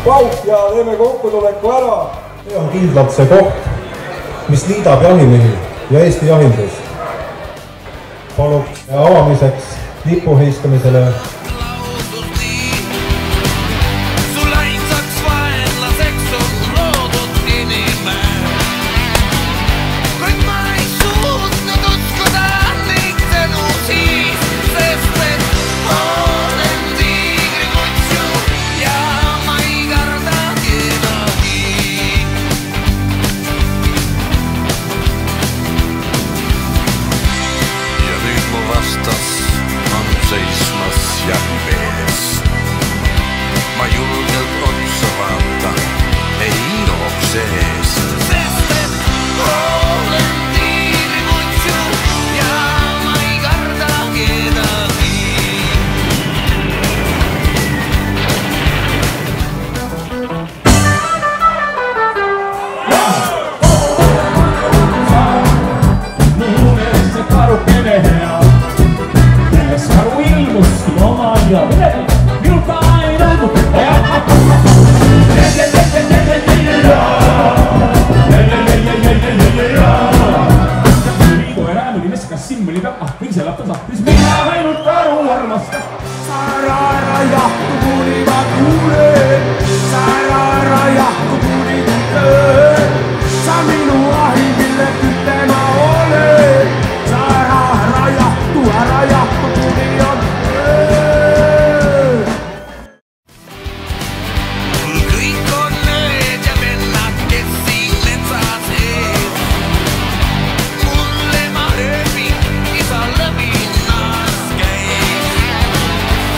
pauk ja teeme kokkutuleku ära. See on kindlalt see koht, mis liidab jahimehi ja Eesti jahindust. Paluks avamiseks lipu heiskamisele ma julgelt otsa vaata, ei jookse eest. Sest et olen tiirikutsu ja ma ei karda kedagi. Minu meelest see karukene hea. Kes karu ilmuski oma ja minul ka ei nõudnud. Liidu ja räämuli neskas simmeli taha, kõise lapta tahtis mina ainult karu armasta. Sarara jahtu kuni ma kuulen, sarara jahtu kuni kuulen. Sa minu ahi, mille kütte ma olen. Sarara jahtu kuni on. Kõik on need ja vennad, kes siin metsas ees. Mulle ma ööbin, isa lõvinas käib.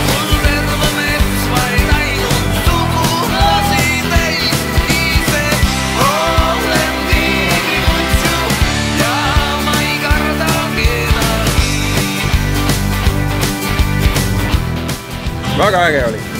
Mul terve mets vaid ainult sugulasi täis. Ise olen tiirikutsu ja ma ei karda kedagi. Väga äge oli.